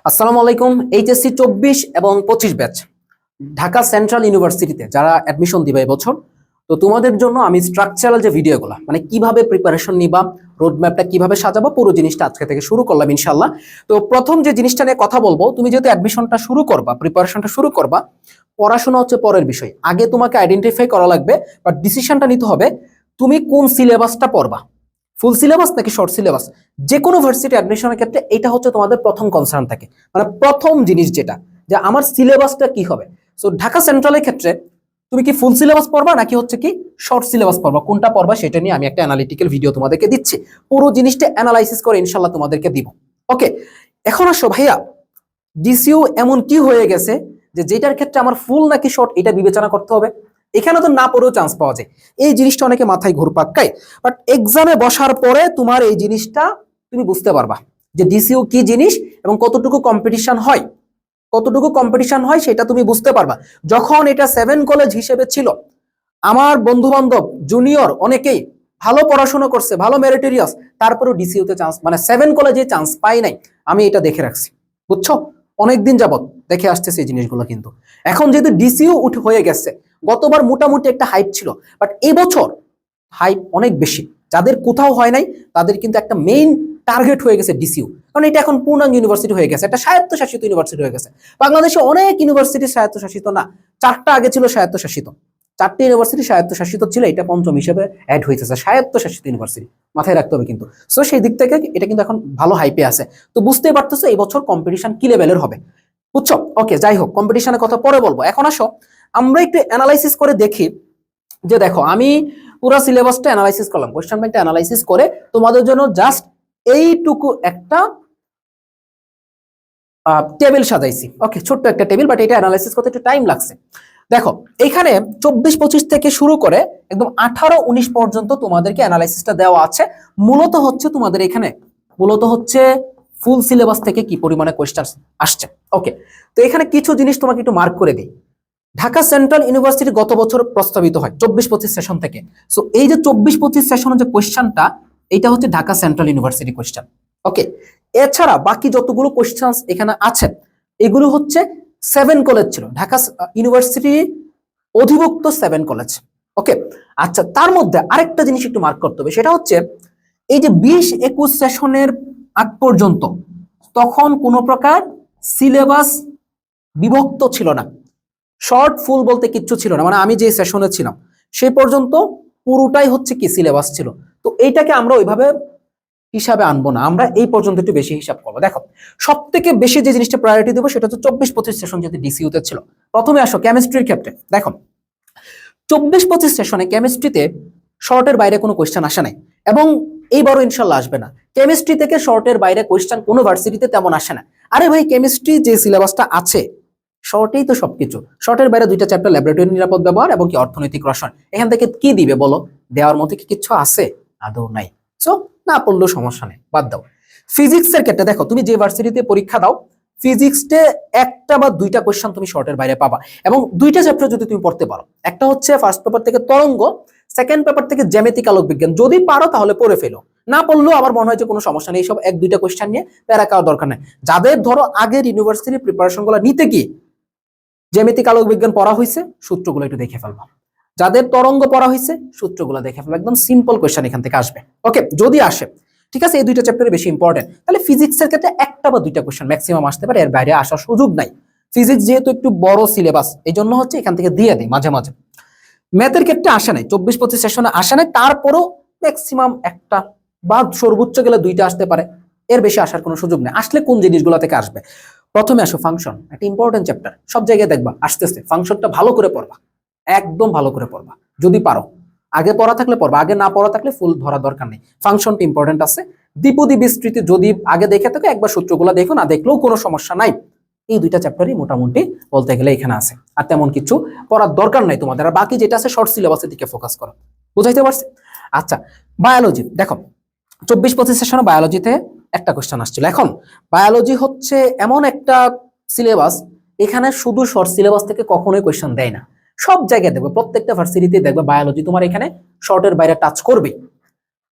আসসালামু আলাইকুম। এইচএসসি 24 এবং 25 ব্যাচ ঢাকা সেন্ট্রাল ইউনিভার্সিটিতে যারা অ্যাডমিশন দিবে এবছর, তো তোমাদের জন্য আমি স্ট্রাকচারাল যে ভিডিওগুলো মানে কিভাবে প্রিপারেশন নিবা, রোড ম্যাপটা কিভাবে সাজাবো, পুরো জিনিসটা আজকে থেকে শুরু করলাম ইনশাল্লাহ। তো প্রথম যে জিনিসটা নিয়ে কথা বলবো, তুমি যেহেতু অ্যাডমিশনটা শুরু করবা, প্রিপারেশনটা শুরু করবা, পড়াশোনা হচ্ছে পরের বিষয়। আগে তোমাকে আইডেন্টিফাই করা লাগবে বা ডিসিশনটা নিতে হবে তুমি কোন সিলেবাসটা পড়বা, ফুল সিলেবাস নাকি শর্ট সিলেবাস। যে কোনো ভার্সিটি অ্যাডমিশনের ক্ষেত্রে এটা হচ্ছে তোমাদের প্রথম কনসার্ন থাকে, মানে প্রথম জিনিস যেটা যে আমার সিলেবাসটা কি হবে। সো ঢাকা সেন্ট্রালের ক্ষেত্রে তুমি কি ফুল সিলেবাস পড়বা নাকি হচ্ছে কি শর্ট সিলেবাস পড়বা, কোনটা পড়বা সেটা নিয়ে আমি একটা অ্যানালিটিক্যাল ভিডিও তোমাদেরকে দিচ্ছি, পুরো জিনিসটা অ্যানালাইসিস করে ইনশাল্লাহ তোমাদেরকে দিব। ওকে, এখন আসো ভাইয়া, ডিসিউ এমন কি হয়ে গেছে যে যেটার ক্ষেত্রে আমার ফুল নাকি শর্ট এটা বিবেচনা করতে হবে। এখানে তো না পড়েও চান্স পাওয়া যায়, এই জিনিসটা অনেকে মাথায় ঘুরপাক খায়, বাট এক্সামে বসার পরে তোমার এই জিনিসটা তুমি বুঝতে পারবা যে ডিসিউ কি জিনিস এবং কতটুকু কম্পিটিশন হয় সেটা তুমি বুঝতে পারবা। যখন এটা 7 কলেজ হিসেবে ছিল, আমার বন্ধু বান্ধব জুনিয়র অনেকেই ভালো পড়াশোনা করছে, ভালো মেরিটোরিয়াস, তারপরেও ডিসিউতে চান্স মানে 7 কলেজে চান্স পাই নাই। আমি এটা দেখে রাখছি, বুঝছো, অনেকদিন যাবত দেখে আসতেছে এই জিনিসগুলো। কিন্তু এখন যেহেতু ডিসিউ হয়ে গেছে, গতবার মোটামুটি একটা হাইপ ছিল, বাট এবছর হাইপ অনেক বেশি। যাদের কোথাও হয় নাই তাদের কিন্তু একটা মেইন টার্গেট হয়ে গেছে ডিসিউ, কারণ এটা এখন পূর্ণাঙ্গ ইউনিভার্সিটি হয়ে গেছে, একটা স্বায়ত্তশাসিত ইউনিভার্সিটি হয়ে গেছে। বাংলাদেশে অনেক ইউনিভার্সিটি স্বায়ত্তশাসিত না, 4টা আগে ছিল স্বায়ত্তশাসিত, 4টি ইউনিভার্সিটি স্বায়ত্তশাসিত ছিল, এটা পঞ্চম হিসেবে অ্যাড হয়েছে স্বায়ত্তশাসিত ইউনিভার্সিটি, মাথায় রাখতে হবে কিন্তু। সো সেই দিক থেকে এটা কিন্তু এখন ভালো হাইপে আছে। তো বুঝতেই পারতেছো এই বছর কম্পিটিশন কি লেভেলের হবে, বুঝছো। ওকে, যাই হোক, কম্পিটিশনের কথা পরে বলবো। এখন আসো আমরা একটু অ্যানালাইসিস করে দেখি যে দেখো আমি পুরো সিলেবাসটা অ্যানালাইসিস করলাম, কোশ্চেন ব্যাংকটা অ্যানালাইসিস করে তোমাদের জন্য জাস্ট এইটুকু একটা টেবিল সাজাইছি। ওকে, ছোট্ট একটা টেবিল, বাট এটা অ্যানালাইসিস করতে একটু টাইম লাগছে। দেখো এখানে 24-25 থেকে শুরু করে একদম 18-19 পর্যন্ত তোমাদেরকে অ্যানালাইসিসটা দেওয়া আছে। মূলত হচ্ছে তোমাদের এখানে ফুল সিলেবাস থেকে কি পরিমাণে কোয়েশ্চেন আসছে। ওকে, তো এখানে কিছু জিনিস তোমাকে একটু মার্ক করে দিই। ঢাকা সেন্ট্রাল ইউনিভার্সিটি গত বছর প্রস্তাবিত হয় 24-25 সেশন থেকে। সো এই যে 24-25 সেশনের যে কোয়েশ্চেনটা, এটা হচ্ছে ঢাকা সেন্ট্রাল ইউনিভার্সিটি কোয়েশ্চেন। ওকে, এছাড়া বাকি যতগুলো কোয়েশ্চেন এখানে আছে এগুলো হচ্ছে 7 কলেজ ছিল, ঢাকা ইউনিভার্সিটি অধিভুক্ত 7 কলেজ। ওকে, আচ্ছা, তার মধ্যে আরেকটা জিনিস একটু মার্ক করতে হবে, সেটা হচ্ছে এই যে 20-21 সেশনের আগ পর্যন্ত তখন কোনো প্রকার সিলেবাস বিভক্ত ছিল না, শর্ট ফুল বলতে কিচ্ছু ছিল না, মানে আমি যে সেশনে ছিলাম সেই পর্যন্ত পুরোটাই হচ্ছে কি সিলেবাস ছিল। তো এইটাকে আমরা ওইভাবে হিসাবে আনবো না, আমরা এই পর্যন্ত একটু বেশি হিসাব করবো। দেখো সব থেকে বেশি যে জিনিসটা প্রায়োরিটি দেবো সেটা হচ্ছে 24-25 সেশন যেহেতু ডিসিউতে ছিল। প্রথমে আসো কেমিস্ট্রির ক্ষেত্রে। দেখো 24-25 সেশনে কেমিস্ট্রিতে শর্টের বাইরে কোনো কোয়েশ্চেন আসে নাই, এবং এইবারও ইনশাল্লাহ আসবে না। কেমিস্ট্রি থেকে শর্টের বাইরে কোয়েশ্চেন কোনো ভার্সিটিতে তেমন আসে না। আরে ভাই, কেমিস্ট্রি যে সিলেবাসটা আছে শর্টেই তো সবকিছু, শর্টের বাইরে 2টা চ্যাপ্টার ল্যাবরেটরি নিরাপদ ব্যবহার এবং কি অর্থনৈতিক রসায়ন, এখান থেকে কি দিবে বলো, দেওয়ার মতো কি কিছু আছে? আদৌ নাই। সো না পড়লেও সমস্যা নেই, বাদ দাও। ফিজিক্সের ক্ষেত্রে দেখো তুমি যে ভার্সিটিতে পরীক্ষা দাও, ফিজিক্সে একটা বা 2টা কোয়েশ্চেন তুমি শর্টের বাইরে পাবা, এবং 2টা চ্যাপ্টার যদি তুমি পড়তে পারো, একটা হচ্ছে ফার্স্ট পেপার থেকে তরঙ্গ, সেকেন্ড পেপার থেকে জ্যামিতিক আলোক বিজ্ঞান, যদি পারো তাহলে পড়ে ফেলো, না পড়লেও আমার মনে হয় যে কোনো সমস্যা নেই। এইসব 1-2টা কোয়েশ্চেন নিয়ে প্যারা খাওয়ার দরকার নেই। যাদের ধরো আগের ইউনিভার্সিটির প্রিপারেশন গুলো নিতে গিয়ে জ্যামিতিক আলোক বিজ্ঞান পড়া হয়েছে, সূত্রগুলো একটু দেখে ফেলবা, যাদের তরঙ্গ পড়া হয়েছে সূত্রগুলো দেখে ফেলবা, একদম সিম্পল কোয়েশ্চেন এখান থেকে আসবে। ওকে, যদি আসে, ঠিক আছে, এই 2টা চ্যাপ্টারে বেশি ইম্পর্টেন্ট। তাহলে ফিজিক্সের ক্ষেত্রে একটা বা 2টা কোয়েশ্চেন ম্যাক্সিমাম আসতে পারে, এর বাইরে আসার সুযোগ নাই। ফিজিক্স যেহেতু একটু বড় সিলেবাস, এই জন্য হচ্ছে এখান থেকে দিয়ে দিই মাঝে মাঝে। ম্যাথের ক্ষেত্রে আসে নাই, 24-25 সেশনে আসে নাই, তারপরও ম্যাক্সিমাম একটা বা সর্বোচ্চ গেলে 2টা আসতে পারে, এর বেশি আসার কোনো সুযোগ নেই। আসলে কোন জিনিসগুলো থেকে আসবে? প্রথমে আসো ফাংশন, একটা ইম্পর্টেন্ট চ্যাপ্টার, সব জায়গায় দেখবা আসতেছে, ফাংশনটা ভালো করে পড়বা, একদম ভালো করে পড়বা, যদি পারো। আগে পড়া থাকলে পড়বা, আগে না পড়া থাকলে ফুল ধরা দরকার নেই। ফাংশনটা ইম্পর্টেন্ট আছে। দ্বিপদী বিস্তৃতি যদি আগে দেখে থাকো একবার সূত্রগুলো দেখো, না দেখলেও কোনো সমস্যা নাই। এই 2টা চ্যাপ্টারই মোটামুটি বলতে গেলে এখানে আছে, আর তেমন কিছু পড়ার দরকার নাই তোমাদের। আর বাকি যেটা আছে শর্ট সিলেবাসের দিকে ফোকাস করো, বুঝাইতে পারছি? আচ্ছা, বায়োলজি দেখো 24-25 সেশনে বায়োলজিতে একটা কোশ্চেন আসছিল। এখন বায়োলজি হচ্ছে এমন একটা সিলেবাস, এখানে শুধু শর্ট সিলেবাস থেকে কখনোই কোশ্চেন দেয় না। সব জায়গায় দেখবে, প্রত্যেকটা ভার্সিটিতে দেখবে বায়োলজি তোমার এখানে শর্টের বাইরে টাচ করবে,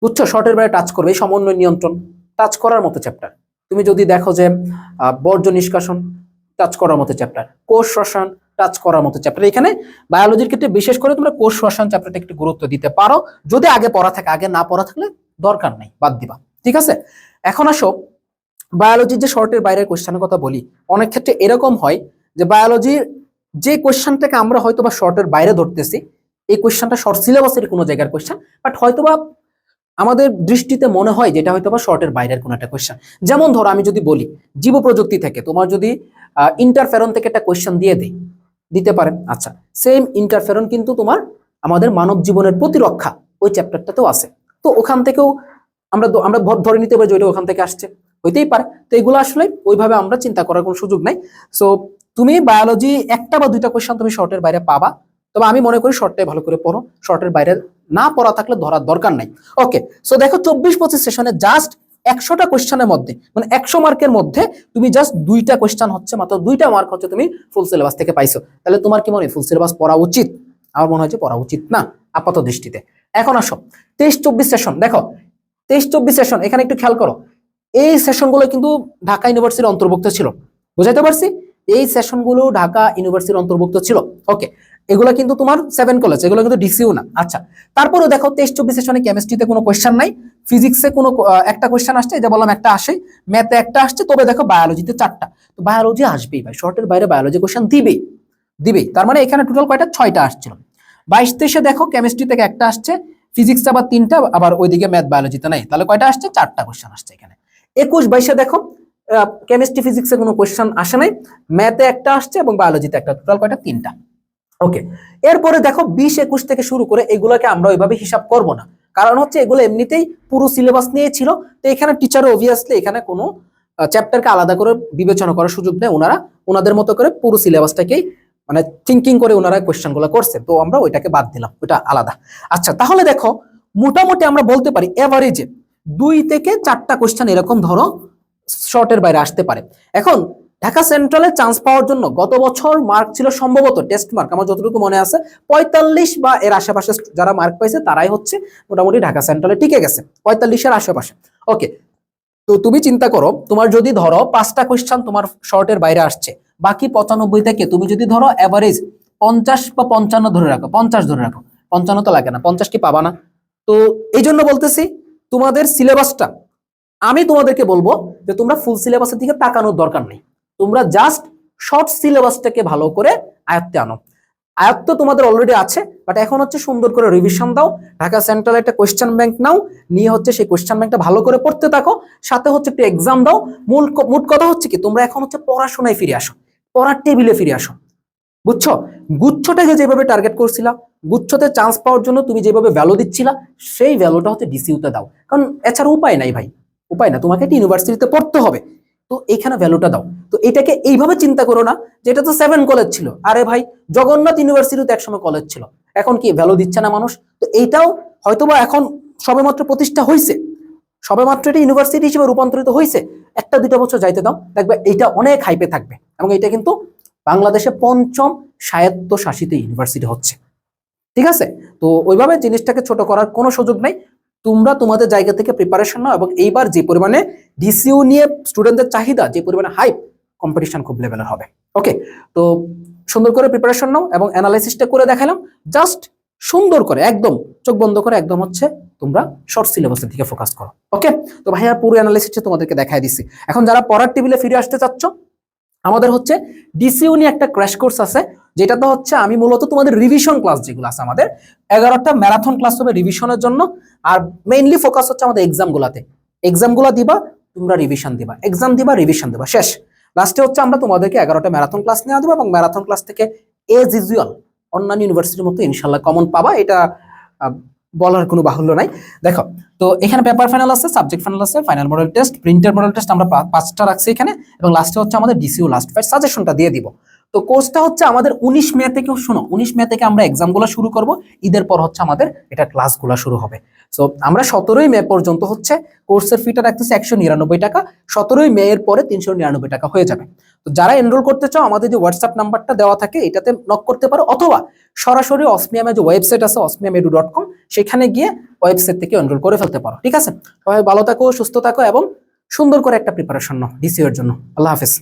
বুঝছো, শর্টের বাইরে টাচ করবে। সমন্বয় নিয়ন্ত্রণ টাচ করার মতো চ্যাপ্টার, তুমি যদি দেখো যে বর্জ্য নিষ্কাশন টাচ করার মতো চ্যাপ্টার, কোষ রসায়ন টাচ করার মতো চ্যাপ্টার, এখানে বায়োলজির ক্ষেত্রে বিশেষ করে তোমরা কোষ রসায়ন চ্যাপ্টারটা একটু গুরুত্ব দিতে পারো। যদি আগে পড়া থাকে, আগে না পড়া থাকলে দরকার নাই, বাদ দিবা। ঠিক আছে, এখন আসো বায়োলজির যে শর্টের বাইরের কোশ্চেনের কথা বলি। অনেক ক্ষেত্রে এরকম হয় যে বায়োলজির যে কোশ্চেনটাকে আমরা হয়তো বা শর্টের বাইরে ধরতেছি, এই কোশ্চেনটা শর্ট সিলেবাসের কোনো জায়গার কোশ্চেন, বাট হয়তোবা আমাদের দৃষ্টিতে মনে হয় যেটা হয়তো বা শর্টের বাইরের কোনো একটা কোশ্চেন। যেমন ধরো আমি যদি বলি জীব প্রযুক্তি থেকে তোমার যদি ইন্টারফেরন থেকে একটা কোশ্চেন দিয়ে দেই, দিতে পারে। আচ্ছা, সেম ইন্টারফেরন কিন্তু তোমার আমাদের মানব জীবনের প্রতিরক্ষা ওই চ্যাপ্টারটাতেও আছে, তো ওখান থেকেও আমরা আমরা ধরে নিতে পারি যে ওইটা ওখান থেকে আসছে, হইতেই পারে। তো এগুলো আসলে ওইভাবে আমরা চিন্তা করার কোনো সুযোগ নাই। সো তুমি বায়োলজি একটা বা দুইটা কোশ্চেন তুমি শর্টের বাইরে পাবা, তবে আমি মনে করি শর্টটাই ভালো করে পড়ো, শর্টের বাইরে না পড়া থাকলে ধরার দরকার নাই। ওকে, সো দেখো 24-25 সেশনে জাস্ট 100টা কোশ্চেনের মধ্যে, মানে 100 মার্কের মধ্যে তুমি জাস্ট 2টা কোশ্চেন হচ্ছে, মাত্র 2টা মার্ক হচ্ছে তুমি ফুল সিলেবাস থেকে পাইছো। তাহলে তোমার কি মনে হয় ফুল সিলেবাস পড়া উচিত? আমার মনে হয় যে পড়া উচিত না আপাত দৃষ্টিতে। এখন আসো 23-24 সেশন। দেখো 23-24 সেশন, এখানে একটু খেয়াল করো, এই সেশনগুলো কিন্তু ঢাকা ইউনিভার্সিটির অন্তর্ভুক্ত ছিল, বুঝাইতে পারছি? এই সেশনগুলো ঢাকা ইউনিভার্সিটির অন্তর্ভুক্ত ছিল। ওকে, এগুলো কিন্তু তোমার 7 কলেজ, এগুলো কিন্তু ডিসিউ না। আচ্ছা, তারপরে দেখো 23-24 সেশনে কেমিস্ট্রিতে কোনো কোশ্চেন নাই, ফিজিক্সে কোনো একটা কোশ্চেন আসছে, এটা বললাম একটা আসে, ম্যাথে একটা আসছে, তবে দেখো বায়োলজিতে 4টা। তো বায়োলজি আসবেই ভাই, শর্টের বাইরে বায়োলজি কোশ্চেন দিবেই দিবেই। তার মানে এখানে টোটাল কয়টা? 6টা আসছিল। 22-23-এ দেখো কেমিস্ট্রি থেকে একটা আসছে, ফিজিক্সে আবার 3টা, আবার ওইদিকে ম্যাথ বায়োলজিতে নাই, তাহলে কয়টা আসছে? 4টা কোশ্চেন আসছে এখানে। 21-22-এ দেখো কেমিস্ট্রি ফিজিক্সে কোনো কোশ্চেন আসে নাই, ম্যাথে একটা আসছে এবং বায়োলজিতে একটা, টোটাল কয়টা? 3টা। ওকে, এরপরে দেখো 20-21 থেকে শুরু করে এগুলোকে আমরা ওইভাবে হিসাব করব না, কারণ হচ্ছে এগুলো এমনিতেই পুরো সিলেবাস নিয়ে ছিল। তো এখানে টিচার অবভিয়াসলি এখানে কোনো চ্যাপ্টারকে আলাদা করে বিবেচনা করার সুযোগ নেই, ওনারা ওনাদের মতো করে পুরো সিলেবাসটাকেই মানে থিঙ্কিং করে ওনারা কোয়েশ্চেনগুলো করছে, তো আমরা ওইটাকে বাদ দিলাম, ওইটা আলাদা। আচ্ছা, তাহলে দেখো মোটামুটি আমরা বলতে পারি এভারেজে 2 থেকে 4টা কোয়েশ্চেন এরকম ধরো শর্টের বাইরে আসতে পারে। এখন ঢাকা সেন্ট্রালে চান্স পাওয়ার জন্য গত বছর মার্ক ছিল সম্ভবত, টেস্ট মার্ক আমার যতটুকু মনে আছে 45 বা এর আশেপাশে যারা মার্ক পাইছে তারাই হচ্ছে মোটামুটি ঢাকা সেন্ট্রালে টিকে গেছে 45-এর আশেপাশে। ওকে, তো তুমি চিন্তা করো, তোমার যদি ধরো 5টা কোয়েশ্চেন তোমার শর্টের বাইরে আসছে, বাকি 95 থেকে তুমি যদি ধরো এভারেজ 50 বা 55 ধরে রাখো, 50 ধরে রাখো, 55 তো লাগে না, 50 কি পাবা না? তো এই জন্য বলতেছি তোমাদের সিলেবাসটা, আমি তোমাদেরকে বলবো যে তোমরা ফুল সিলেবাসের দিকে তাকানোর দরকার নেই, তোমরা জাস্ট শর্ট সিলেবাসটাকে ভালো করে আয়ত্তে আনো। আয়ত্ত তোমাদের অলরেডি আছে, বাট এখন হচ্ছে সুন্দর করে রিভিশন দাও, ঢাকা সেন্ট্রাল একটা কোয়েশ্চেন ব্যাংক নাও, নিয়ে হচ্ছে সেই কোয়েশ্চেন ব্যাংকটা ভালো করে পড়তে থাকো, সাথে হচ্ছে একটু এক্সাম দাও। মোট কথা হচ্ছে কি, তোমরা এখন হচ্ছে পড়াশোনায় ফিরে আসো, পড়ার টেবিলে ফিরে আসো, বুঝছো? গুচ্ছটাকে যেভাবে টার্গেট করছিলা, গুচ্ছতে চান্স পাওয়ার জন্য তুমি যেভাবে ভ্যালু দিচ্ছিলা, সেই ভ্যালুটা হচ্ছে ডিসিউতে দাও, কারণ এছাড়া উপায় নাই ভাই, উপায় না, তোমাকে একটা ইউনিভার্সিটিতে পড়তে হবে, তো এখানে ভ্যালুটা দাও। তো এটাকে এইভাবে চিন্তা করো না যে এটা তো 7 কলেজ ছিল, আরে ভাই জগন্নাথ ইউনিভার্সিটিতে একসময় কলেজ ছিল, এখন কি ভ্যালু দিচ্ছে না মানুষ? তো এইটাও হয়তোবা এখন সবেমাত্র প্রতিষ্ঠা হয়েছে, সবেমাত্র এটা ইউনিভার্সিটি হিসেবে রূপান্তরিত হয়েছে, 1-2 বছর যাইতে দাও, দেখবে এইটা অনেক হাইপে থাকবে, এবং এটা কিন্তু বাংলাদেশে 5ম স্বায়ত্তশাসিত ইউনিভার্সিটি হচ্ছে। ঠিক আছে, তো ওইভাবে জিনিসটাকে ছোট করার কোনো সুযোগ নাই, তোমরা তোমাদের জায়গা থেকে প্রিপারেশন নাও, এবং এইবার যে পরিমাণে ডিসিউ নিয়ে স্টুডেন্টদের চাহিদা, যে পরিমাণে হাইপ, কম্পিটিশন খুব লেভেলের হবে। ওকে, তো সুন্দর করে প্রিপারেশন নাও এবং অ্যানালাইসিসটা করে দেখালাম, জাস্ট সুন্দর করে একদম চোখ বন্ধ করে একদম হচ্ছে তোমরা শর্ট সিলেবাসের দিকে ফোকাস করো। ওকে, তো ভাইয়া পুরো অ্যানালাইসিসটা তোমাদেরকে দেখাই দিচ্ছি। এখন যারা পড়ার টেবিলে ফিরে আসতে চাচ্ছ, আমাদের হচ্ছে ডিসিউ নিয়ে একটা ক্র্যাশ কোর্স আছে, যেটা তো হচ্ছে আমি মূলত তোমাদের রিভিশন ক্লাস যেগুলো আছে, আমাদের 11টা ম্যারাথন ক্লাস হবে রিভিশনের জন্য, আর মেইনলি ফোকাস হচ্ছে আমাদের এক্সামগুলোতে, এক্সামগুলো দিবা তোমরা, রিভিশন দিবা, এক্সাম দিবা, রিভিশন দিবা, শেষ। লাস্টে হচ্ছে আমরা তোমাদেরকে 11টা ম্যারাথন ক্লাস নেওয়া দেবো, এবং ম্যারাথন ক্লাস থেকে এজ ইউজুয়াল অন্যান্য ইউনিভার্সিটির মতো ইনশাল্লাহ কমন পাবা, এটা বলার কোনো বাহুল্য নাই। দেখো, তো এখানে পেপার ফাইনাল আছে, সাবজেক্ট ফাইনাল আছে, final model test, printed model test আমরা 5টা রাখছি এখানে, এবং লাস্টে হচ্ছে আমাদের ডিসিউ লাস্ট ফাইট সাজেশনটা দিয়ে দিব। তো কোর্সটা হচ্ছে আমাদের 19 মে থেকে, শোনো 19 মে থেকে আমরা এক্সামগুলো শুরু করব, ঈদের পর হচ্ছে আমাদের এটা ক্লাসগুলো শুরু হবে। সো আমরা 17ই মে পর্যন্ত হচ্ছে কোর্সের ফিটা রাখতেছি 199 টাকা, 17ই মে এর পরে 399 টাকা হয়ে যাবে। তো যারা এনরোল করতে চাও, আমাদের যে হোয়াটসঅ্যাপ নাম্বারটা দেওয়া থাকে এটাতে নক করতে পারো, অথবা সরাসরি অসমিয়ামের যে ওয়েবসাইট আছে osmiamedu.com, সেখানে গিয়ে ওয়েবসাইট থেকে এনরোল করে ফেলতে পারো। ঠিক আছে, সবাই ভালো থাকো, সুস্থ থাকো, এবং সুন্দর করে একটা প্রিপারেশন নাও ডিসিও এর জন্য। আল্লাহ হাফেজ।